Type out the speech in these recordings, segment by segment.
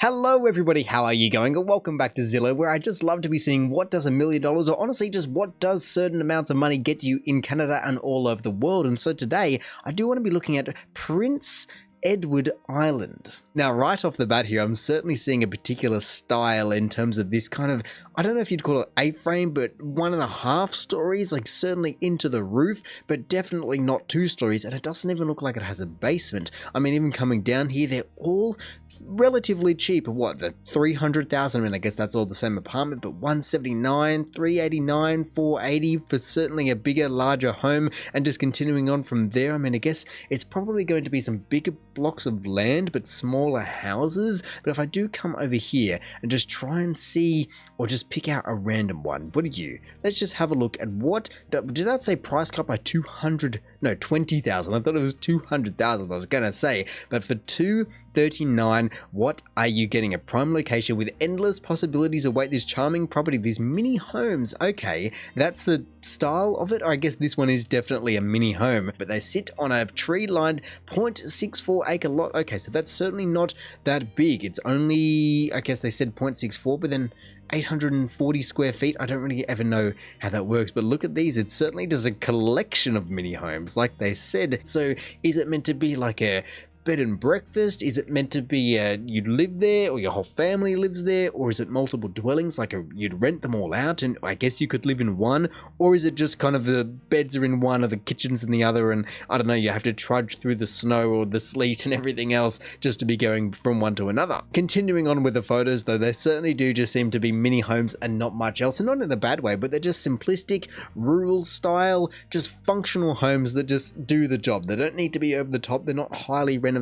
Hello everybody, how are you going? And welcome back to Zillow, where I just love to be seeing what does $1 million, or honestly just what does certain amounts of money get you in Canada and all over the world. And so today, I do want to be looking at Prince Edward Island. Now, right off the bat here, I'm certainly seeing a particular style in terms of this kind of, I don't know if you'd call it A-frame, but 1.5 stories, like certainly into the roof, but definitely not 2 stories. And it doesn't even look like it has a basement. I mean, even coming down here, they're all relatively cheap. What, the 300,000? I mean, I guess that's all the same apartment, but 179, 389, 480 for certainly a bigger, larger home. And just continuing on from there, I mean, I guess it's probably going to be some bigger blocks of land, but smaller houses. But if I do come over here and just try and see, or just pick out a random one, what do you? Let's just have a look at what, did that say price cut by 200? No, 20,000. I thought it was 200,000. I was gonna say, but for 239, what are you getting? A prime location with endless possibilities await this charming property, these mini homes. Okay, that's the style of it. Or I guess this one is definitely a mini home, but they sit on a tree-lined 0.64 acre lot. Okay, so that's certainly not that big. It's only, I guess they said 0.64, but then 840 square feet. I don't really ever know how that works, but look at these. It's certainly just a collection of mini homes, like they said. So is it meant to be like a bed and breakfast? Is it meant to be you'd live there, or your whole family lives there? Or is it multiple dwellings, like you'd rent them all out and I guess you could live in one? Or is it just kind of the beds are in one or the kitchen's in the other, and I don't know, you have to trudge through the snow or the sleet and everything else just to be going from one to another? Continuing on with the photos though, they certainly do just seem to be mini homes and not much else, and not in a bad way, but they're just simplistic, rural style, just functional homes that just do the job. They don't need to be over the top. They're not highly renovated.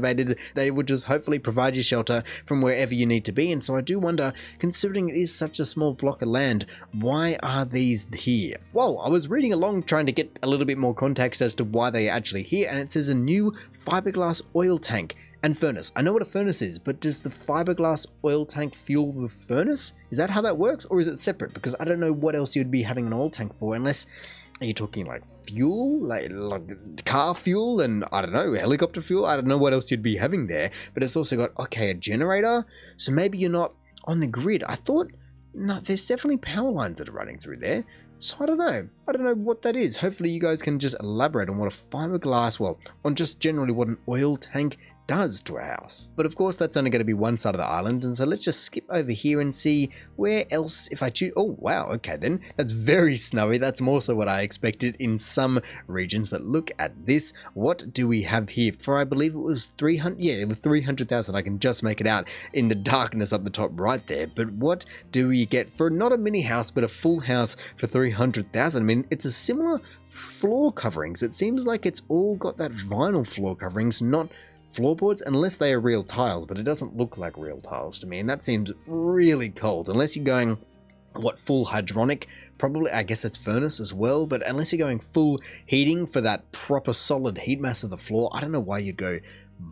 They would just hopefully provide you shelter from wherever you need to be. And so I do wonder, considering it is such a small block of land, why are these here? Well, I was reading along trying to get a little bit more context as to why they are actually here, and it says a new fiberglass oil tank and furnace. I know what a furnace is, but does the fiberglass oil tank fuel the furnace? Is that how that works, or is it separate? Because I don't know what else you'd be having an oil tank for, unless, are you talking like fuel, like car fuel, and I don't know, helicopter fuel? I don't know what else you'd be having there. But it's also got, okay, a generator, so maybe you're not on the grid. I thought, no, there's definitely power lines that are running through there. So I don't know what that is. Hopefully you guys can just elaborate on what a fiberglass, well, on just generally what an oil tank does to a house. But of course that's only going to be one side of the island, and so let's just skip over here and see where else if I choose. Oh wow, okay then, that's very snowy. That's more so what I expected in some regions. But look at this. What do we have here? For I believe it was 300, yeah, it was 300,000. I can just make it out in the darkness up the top right there. But what do we get for not a mini house but a full house for 300,000? I mean, it's a similar floor coverings. It seems like it's all got that vinyl floor coverings, not floorboards, unless they are real tiles, but it doesn't look like real tiles to me, and that seems really cold. Unless you're going, what, full hydronic, probably, I guess it's furnace as well, but unless you're going full heating for that proper solid heat mass of the floor, I don't know why you'd go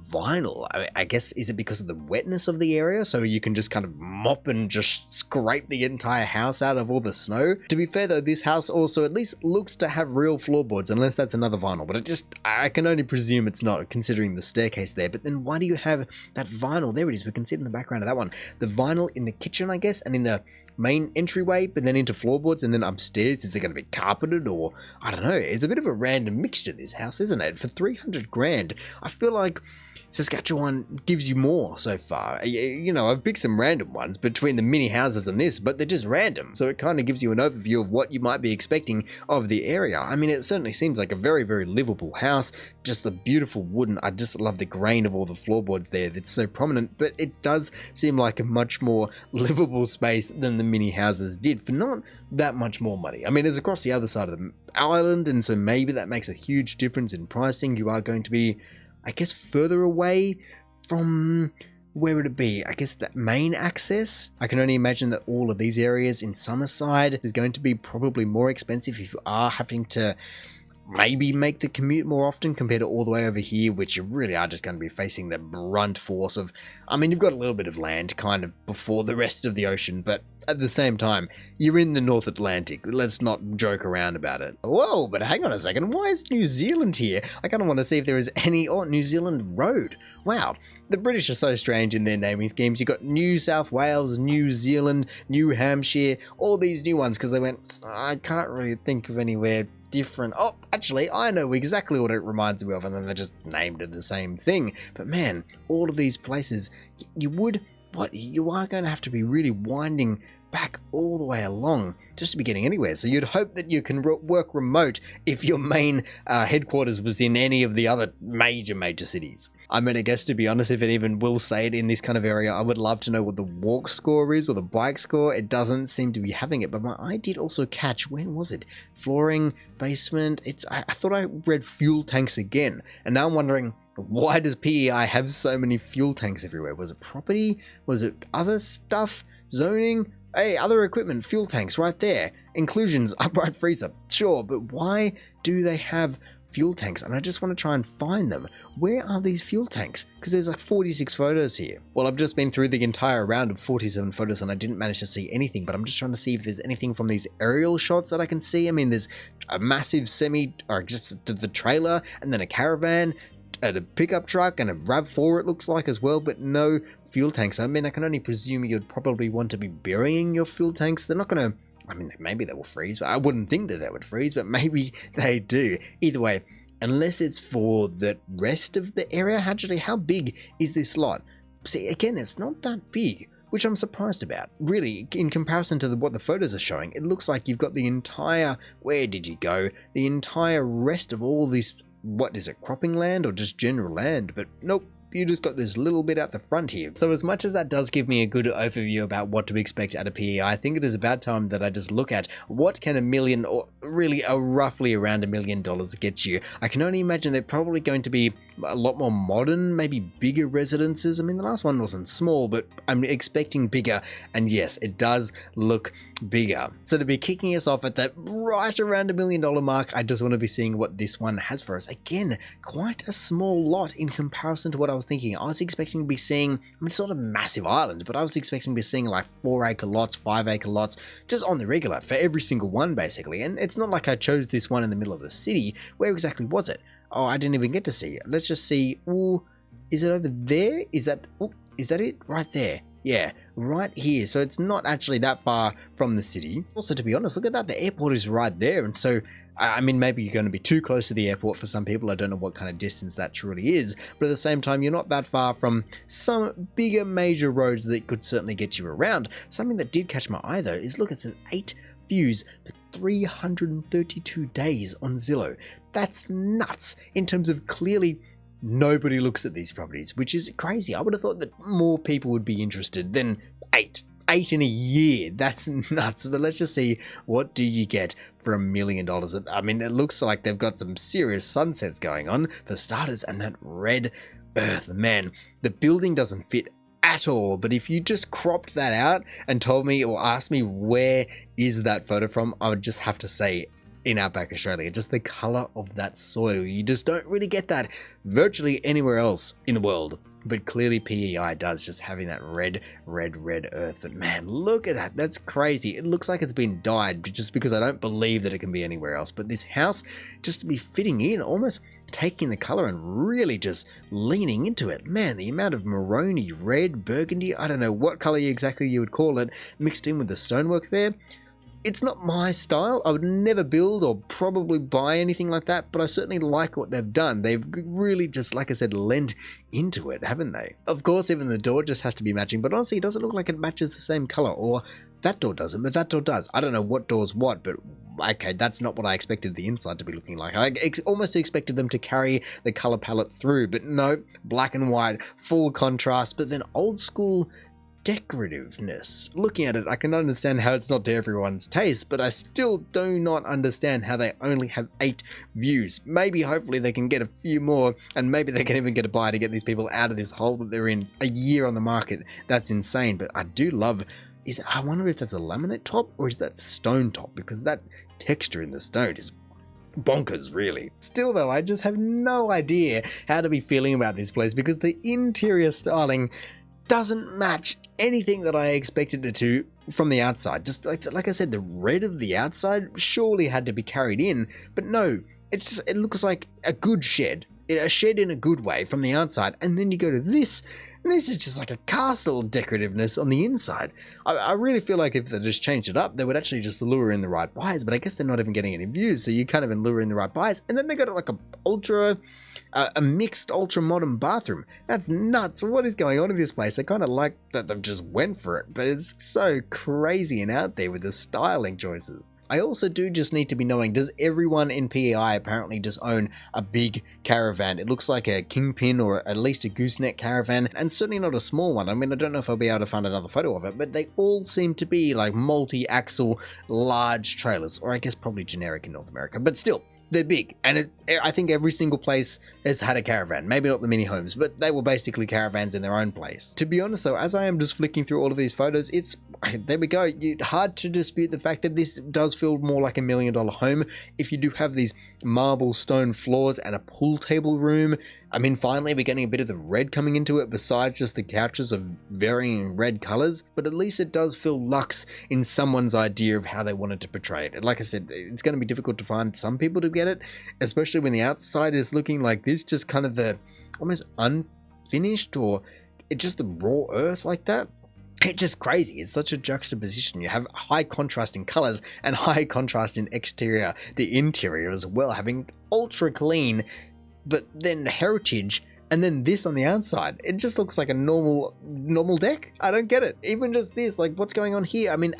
vinyl. I guess, is it because of the wetness of the area, so you can just kind of mop and just scrape the entire house out of all the snow? To be fair though, this house also at least looks to have real floorboards, unless that's another vinyl, but I can only presume it's not, considering the staircase there. But then why do you have that vinyl? There it is, we can see it in the background of that one. The vinyl in the kitchen, I guess, and in the main entryway, but then into floorboards, and then upstairs, is it going to be carpeted, or I don't know? It's a bit of a random mixture, this house, isn't it? For 300 grand, I feel like Saskatchewan gives you more so far. You know, I've picked some random ones between the mini houses and this, but they're just random, so it kind of gives you an overview of what you might be expecting of the area. I mean, it certainly seems like a very, very livable house, just a beautiful wooden. I just love the grain of all the floorboards there, that's so prominent, but it does seem like a much more livable space than the mini houses did for not that much more money. I mean, it's across the other side of the island, and so maybe that makes a huge difference in pricing. You are going to be, I guess, further away from, where would it be? I guess that main access. I can only imagine that all of these areas in Summerside is going to be probably more expensive if you are having to, maybe make the commute more often compared to all the way over here, which you really are just going to be facing the brunt force of, I mean, you've got a little bit of land kind of before the rest of the ocean, but at the same time, you're in the North Atlantic. Let's not joke around about it. Whoa, but hang on a second. Why is New Zealand here? I kind of want to see if there is any, New Zealand Road. Wow. The British are so strange in their naming schemes. You've got New South Wales, New Zealand, New Hampshire, all these new ones because they went, I can't really think of anywhere different. Oh, actually, I know exactly what it reminds me of, and then they just named it the same thing. But man, all of these places, you are going to have to be really winding back all the way along just to be getting anywhere. So you'd hope that you can work remote if your main headquarters was in any of the other major cities. I mean, I guess to be honest, if it even will say it in this kind of area, I would love to know what the walk score is or the bike score. It doesn't seem to be having it, but my eye did also catch, where was it? Flooring, basement. I thought I read fuel tanks again, and now I'm wondering, why does PEI have so many fuel tanks everywhere? Was it property? Was it other stuff? Zoning? Hey, other equipment, fuel tanks right there. Inclusions, upright freezer. Sure, but why do they have fuel tanks? And I just want to try and find them. Where are these fuel tanks? Because there's like 46 photos here. Well, I've just been through the entire round of 47 photos and I didn't manage to see anything, but I'm just trying to see if there's anything from these aerial shots that I can see. I mean, there's a massive or just the trailer and then a caravan, a pickup truck and a RAV4 it looks like as well, but no fuel tanks. I mean, I can only presume you'd probably want to be burying your fuel tanks. They're not going to, I mean, maybe they will freeze, but I wouldn't think that they would freeze, but maybe they do. Either way, unless it's for the rest of the area, actually, how big is this lot? See, again, it's not that big, which I'm surprised about. Really, in comparison to what the photos are showing, it looks like you've got the entire, where did you go? The entire rest of all this, what is it, cropping land or just general land? But nope, you just got this little bit out the front here. So as much as that does give me a good overview about what to expect out of PEI, I think it is about time that I just look at what can $1 million, or really roughly around $1 million get you. I can only imagine they're probably going to be a lot more modern, maybe bigger residences. I mean, the last one wasn't small, but I'm expecting bigger. And yes, it does look bigger. So to be kicking us off at that right around $1 million mark, I just want to be seeing what this one has for us. Again, quite a small lot in comparison to what I was thinking. I was expecting to be seeing, I mean, it's not a massive island, but I was expecting to be seeing like 4-acre lots, 5-acre lots, just on the regular for every single one basically. And it's not like I chose this one in the middle of the city. Where exactly was it? Oh, I didn't even get to see it. Let's just see. Oh, is it over there? Is that it? Right there. Yeah, right here. So it's not actually that far from the city. Also, to be honest, look at that. The airport is right there. And so, I mean, maybe you're going to be too close to the airport for some people. I don't know what kind of distance that truly is. But at the same time, you're not that far from some bigger major roads that could certainly get you around. Something that did catch my eye, though, is look, it says 8 views for 332 days on Zillow. That's nuts in terms of clearly nobody looks at these properties, which is crazy. I would have thought that more people would be interested than 8 in a year. That's nuts. But let's just see, what do you get for $1 million? I mean, it looks like they've got some serious sunsets going on for starters, and that red earth, man, the building doesn't fit at all. But if you just cropped that out and told me or asked me where is that photo from, I would just have to say in outback Australia. Just the color of that soil, you just don't really get that virtually anywhere else in the world. But clearly PEI does, just having that red earth. But man, look at that. That's crazy. It looks like it's been dyed just because I don't believe that it can be anywhere else. But this house, just to be fitting in, almost taking the color and really just leaning into it. Man, the amount of maroni, red, burgundy, I don't know what color exactly you would call it, mixed in with the stonework there. It's not my style. I would never build or probably buy anything like that, but I certainly like what they've done. They've really just, like I said, lent into it, haven't they? Of course, even the door just has to be matching, but honestly, it doesn't look like it matches the same color, or that door doesn't, but that door does. I don't know what door's what, but okay, that's not what I expected the inside to be looking like. I almost expected them to carry the color palette through, but no, black and white, full contrast, but then old school decorativeness. Looking at it, I can understand how it's not to everyone's taste, but I still do not understand how they only have 8 views. Maybe, hopefully, they can get a few more, and maybe they can even get a buy to get these people out of this hole that they're in. A year on the market. That's insane, but I do love... I wonder if that's a laminate top or is that stone top, because that texture in the stone is bonkers, really. Still though, I just have no idea how to be feeling about this place because the interior styling doesn't match anything that I expected it to from the outside. Just like I said, the red of the outside surely had to be carried in, but no, it looks like a good shed. A shed in a good way from the outside, and then you go to this, and this is just like a castle decorativeness on the inside. I really feel like if they just changed it up, they would actually just lure in the right buyers, but I guess they're not even getting any views, so you can't even lure in the right buyers. And then they got like a mixed ultra modern bathroom. That's nuts. What is going on in this place? I kind of like that they've just went for it, but it's so crazy and out there with the styling choices. I also do just need to be knowing, does everyone in PEI apparently just own a big caravan? It looks like a kingpin or at least a gooseneck caravan, and certainly not a small one. I mean, I don't know if I'll be able to find another photo of it, but they all seem to be like multi-axle large trailers, or I guess probably generic in North America, but still. They're big, and I think every single place has had a caravan. Maybe not the mini homes, but they were basically caravans in their own place. To be honest though, as I am just flicking through all of these photos, there we go. Hard to dispute the fact that this does feel more like $1 million home. If you do have these marble stone floors and a pool table room, I mean, finally we're getting a bit of the red coming into it besides just the couches of varying red colors, but at least it does feel luxe in someone's idea of how they wanted to portray it. And like I said, it's going to be difficult to find some people to get it, especially when the outside is looking like this, just kind of the almost unfinished, or it's just the raw earth like that. It's just crazy. It's such a juxtaposition. You have high contrast in colors and high contrast in exterior to interior as well, having ultra clean, but then heritage, and then this on the outside. It just looks like a normal deck. I don't get it. Even just this, like, what's going on here? I mean,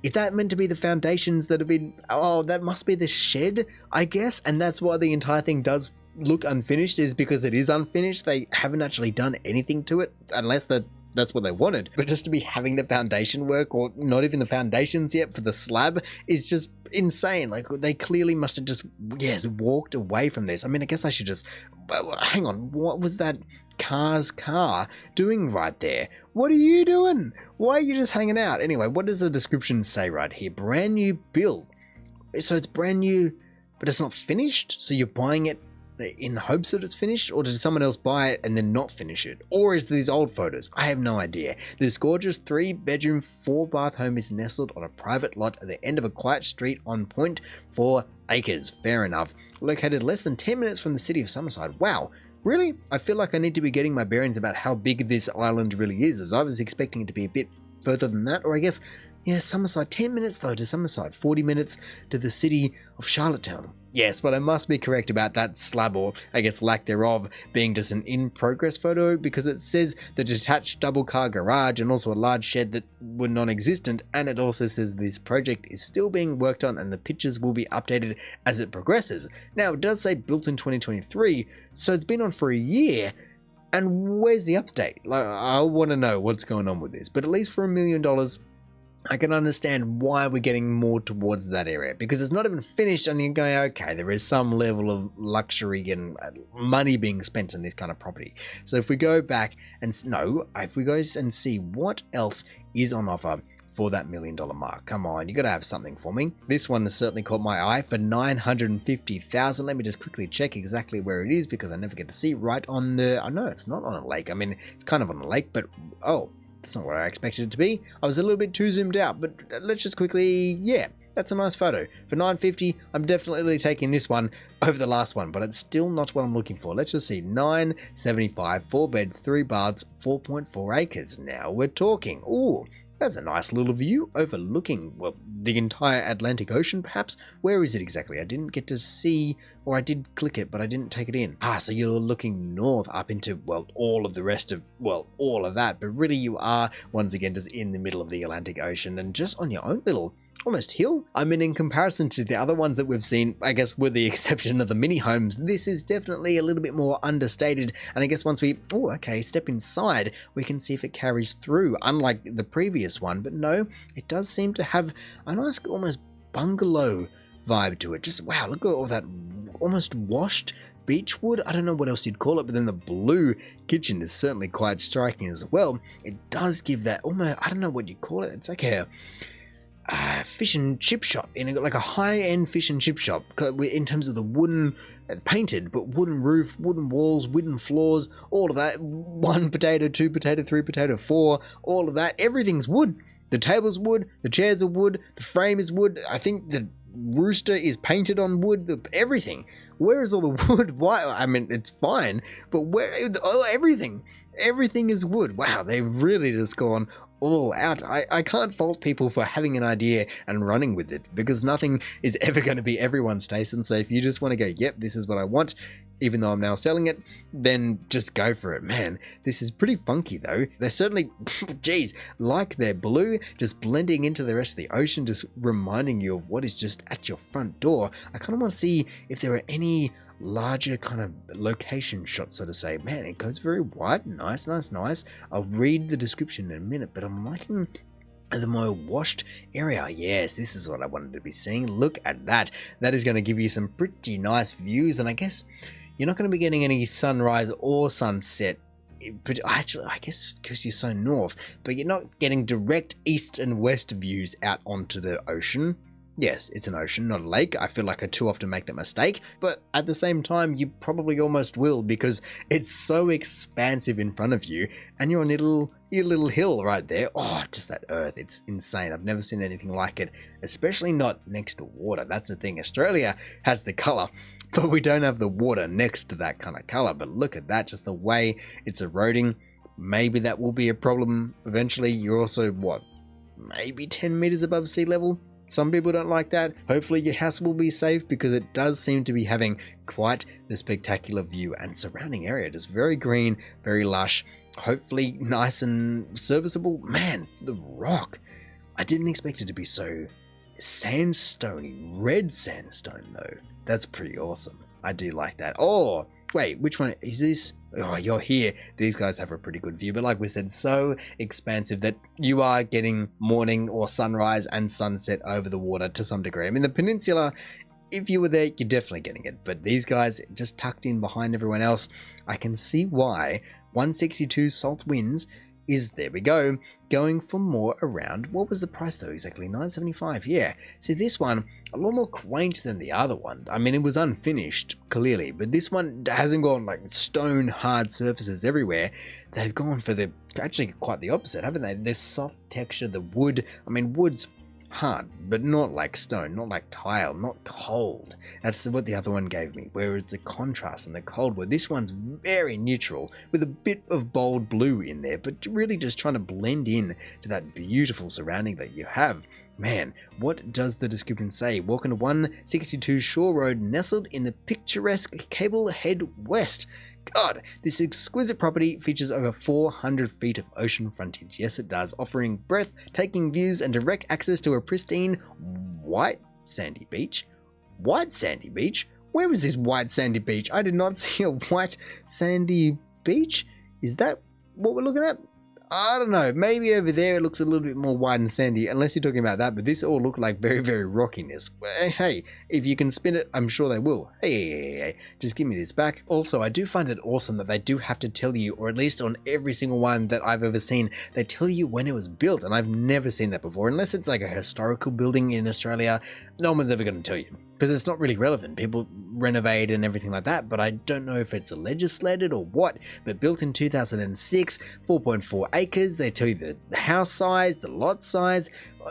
is that meant to be the foundations that have been, that must be the shed, I guess, and that's why the entire thing does look unfinished, is because it is unfinished. They haven't actually done anything to it, unless that's what they wanted. But just to be having the foundation work, or not even the foundations yet for the slab, is just insane. Like, they clearly must have just, walked away from this. I mean, I guess I should just, hang on, what was that car's car doing right there? What are you doing? Why are you just hanging out? Anyway, what does the description say right here? Brand new build. So it's brand new, but it's not finished? So you're buying it in the hopes that it's finished, or did someone else buy it and then not finish it? Or is these old photos? I have no idea. This gorgeous 3-bedroom, 4-bath home is nestled on a private lot at the end of a quiet street on 0.4 acres. Fair enough. Located less than 10 minutes from the city of Summerside. Wow. Really? I feel like I need to be getting my bearings about how big this island really is, as I was expecting it to be a bit further than that. Or I guess, Summerside, 10 minutes though to Summerside, 40 minutes to the city of Charlottetown. Yes, but I must be correct about that slab, or I guess lack thereof, being just an in-progress photo, because it says the detached double-car garage and also a large shed that were non-existent, and it also says this project is still being worked on and the pictures will be updated as it progresses. Now, it does say built in 2023, so it's been on for a year, and where's the update? Like, I want to know what's going on with this, but at least for $1 million, I can understand why we're getting more towards that area, because it's not even finished and you're going, okay, there is some level of luxury and money being spent on this kind of property. So if we go back and see what else is on offer for that $1 million mark. Come on, you got to have something for me. This one has certainly caught my eye for $950,000. Let me just quickly check exactly where it is, because I never get to see. Right on the, no, it's not on a lake. I mean, it's kind of on a lake, but that's not what I expected it to be. I was a little bit too zoomed out, but let's just quickly, that's a nice photo. For $950, I'm definitely taking this one over the last one, but it's still not what I'm looking for. Let's just see, $975, 4 beds, 3 baths, 4.4 acres. Now we're talking. Ooh, that's a nice little view overlooking, well, the entire Atlantic Ocean, perhaps. Where is it exactly? I didn't get to see, or I did click it, but I didn't take it in. So you're looking north up into, well, all of the rest of, well, all of that, but really you are, once again, just in the middle of the Atlantic Ocean and just on your own little almost hill. I mean, in comparison to the other ones that we've seen, I guess with the exception of the mini homes, this is definitely a little bit more understated. And I guess once we, step inside, we can see if it carries through, unlike the previous one. But no, it does seem to have a nice, almost bungalow vibe to it. Just, wow, look at all that almost washed beechwood. I don't know what else you'd call it, but then the blue kitchen is certainly quite striking as well. It does give that almost, I don't know what you call it. It's like fish and chip shop, like a high-end fish and chip shop, in terms of the wooden, painted, but wooden roof, wooden walls, wooden floors, all of that. 1 potato, 2 potato, 3 potato, 4, all of that. Everything's wood. The table's wood, the chairs are wood, the frame is wood. I think the rooster is painted on wood. Everything. Where is all the wood? Why? I mean, it's fine, but where? Oh, everything is wood. Wow, they've really just gone all out. I can't fault people for having an idea and running with it, because nothing is ever going to be everyone's taste. And so if you just want to go, yep, this is what I want, even though I'm now selling it, then just go for it. Man, this is pretty funky though. They're certainly, geez, like they're blue, just blending into the rest of the ocean, just reminding you of what is just at your front door. I kind of want to see if there are any larger kind of location shots, so to say. Man, it goes very wide. Nice. I'll read the description in a minute, but I'm liking the more washed area. Yes, this is what I wanted to be seeing. Look at that. That is going to give you some pretty nice views, and I guess you're not going to be getting any sunrise or sunset, but actually, I guess because you're so north, but you're not getting direct east and west views out onto the ocean. Yes, it's an ocean, not a lake. I feel like I too often make that mistake, but at the same time, you probably almost will, because it's so expansive in front of you, and you're on your little hill right there. Oh, just that earth. It's insane. I've never seen anything like it, especially not next to water. That's the thing. Australia has the color, but we don't have the water next to that kind of color. But look at that, just the way it's eroding. Maybe that will be a problem eventually. You're also, what, maybe 10 meters above sea level? Some people don't like that. Hopefully your house will be safe, because it does seem to be having quite the spectacular view, and surrounding area just very green, very lush, hopefully nice and serviceable. Man, the rock. I didn't expect it to be so sandstony, red sandstone though. That's pretty awesome. I do like that. Oh, wait, which one is this? Oh, you're here. These guys have a pretty good view, but like we said, so expansive that you are getting morning or sunrise and sunset over the water to some degree. I mean, the peninsula, if you were there, you're definitely getting it, but these guys just tucked in behind everyone else. I can see why 162 salt winds is, there we go, going for more around. What was the price though exactly? $9.75. Yeah, see, this one a lot more quaint than the other one. I mean, it was unfinished clearly, but this one hasn't gone like stone hard surfaces everywhere. They've gone for the, actually quite the opposite, haven't they? This soft texture, the wood. I mean, wood's hard, but not like stone, not like tile, not cold. That's what the other one gave me, whereas the contrast and the cold, where this one's very neutral with a bit of bold blue in there, but really just trying to blend in to that beautiful surrounding that you have. Man, what does the description say? Walking to 162 Shore Road, nestled in the picturesque Cable Head West. God, this exquisite property features over 400 feet of ocean frontage. Yes, it does, offering breathtaking views and direct access to a pristine white sandy beach. White sandy beach? Where was this white sandy beach? I did not see a white sandy beach. Is that what we're looking at? I don't know, maybe over there it looks a little bit more white and sandy, unless you're talking about that, but this all looked like very, very rockiness. Hey, if you can spin it, I'm sure they will. Hey, just give me this back. Also, I do find it awesome that they do have to tell you, or at least on every single one that I've ever seen, they tell you when it was built, and I've never seen that before, unless it's like a historical building in Australia. No one's ever going to tell you, because it's not really relevant. People renovate and everything like that, but I don't know if it's legislated or what. But built in 2006, 4.4 acres, they tell you the house size, the lot size,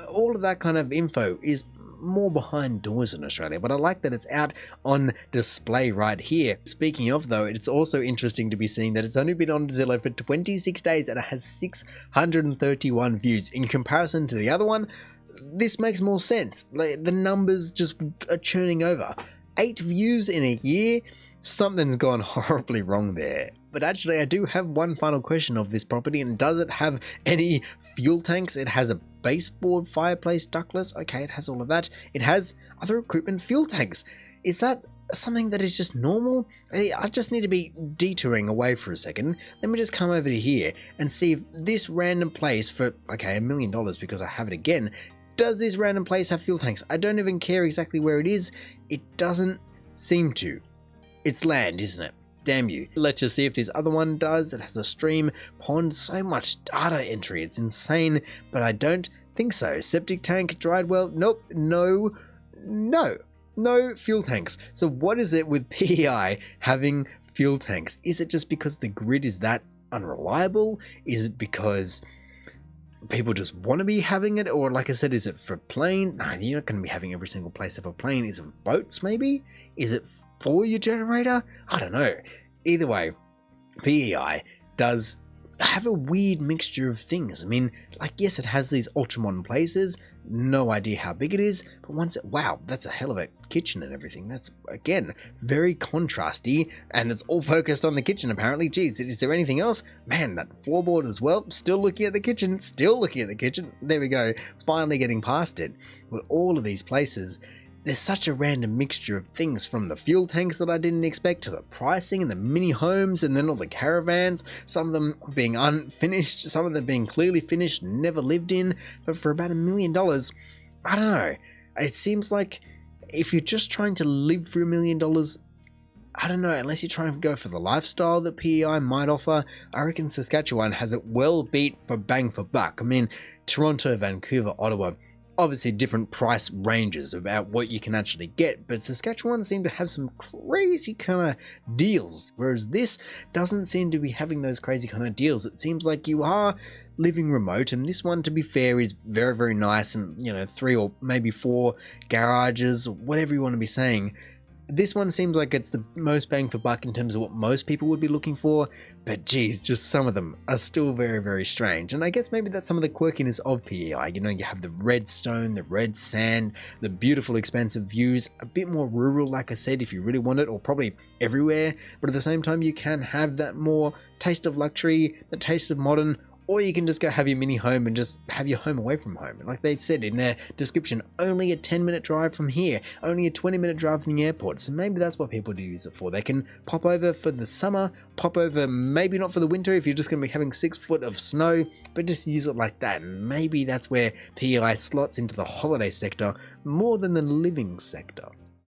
all of that kind of info is more behind doors in Australia, but I like that it's out on display right here. Speaking of though, it's also interesting to be seeing that it's only been on Zillow for 26 days and it has 631 views. In comparison to the other one, this makes more sense. Like, the numbers just are churning over. 8 views in a year? Something's gone horribly wrong there. But actually, I do have one final question of this property, and does it have any fuel tanks? It has a baseboard, fireplace, ductless. Okay, it has all of that. It has other equipment, fuel tanks. Is that something that is just normal? I just need to be detouring away for a second. Let me just come over to here and see if this random place for, okay, $1 million because I have it again. Does this random place have fuel tanks? I don't even care exactly where it is. It doesn't seem to. It's land, isn't it? Damn you. Let's just see if this other one does. It has a stream, pond, so much data entry. It's insane, but I don't think so. Septic tank, dried well, nope, no fuel tanks. So what is it with PEI having fuel tanks? Is it just because the grid is that unreliable? Is it because people just want to be having it? Or like I said, is it for plane? No, you're not going to be having every single place of a plane. Is it boats maybe? Is it for your generator? I don't know. Either way, PEI does have a weird mixture of things. I mean, like, yes, it has these ultra modern places, no idea how big it is, but once it, wow, that's a hell of a kitchen and everything. That's, again, very contrasty, and it's all focused on the kitchen apparently. Geez, is there anything else? Man, that floorboard as well, still looking at the kitchen, there we go, finally getting past it. With all of these places, there's such a random mixture of things, from the fuel tanks that I didn't expect to the pricing and the mini homes and then all the caravans, some of them being unfinished, some of them being clearly finished, never lived in, but for about $1 million, I don't know. It seems like if you're just trying to live for $1 million, I don't know, unless you're trying to go for the lifestyle that PEI might offer, I reckon Saskatchewan has it well beat for bang for buck. I mean, Toronto, Vancouver, Ottawa, obviously different price ranges about what you can actually get, but Saskatchewan seemed to have some crazy kind of deals, whereas this doesn't seem to be having those crazy kind of deals. It seems like you are living remote, and this one, to be fair, is very, very nice, and 3 or maybe 4 garages, whatever you want to be saying. This one seems like it's the most bang for buck in terms of what most people would be looking for, but geez, just some of them are still very, very strange. And I guess maybe that's some of the quirkiness of PEI. You have the red stone, the red sand, the beautiful expansive views, a bit more rural, like I said, if you really want it, or probably everywhere, but at the same time, you can have that more taste of luxury, the taste of modern, or you can just go have your mini home and just have your home away from home. Like they said in their description, only a 10-minute drive from here, only a 20-minute drive from the airport. So maybe that's what people do use it for. They can pop over for the summer, pop over maybe not for the winter if you're just going to be having 6 foot of snow, but just use it like that. And maybe that's where PEI slots into the holiday sector more than the living sector.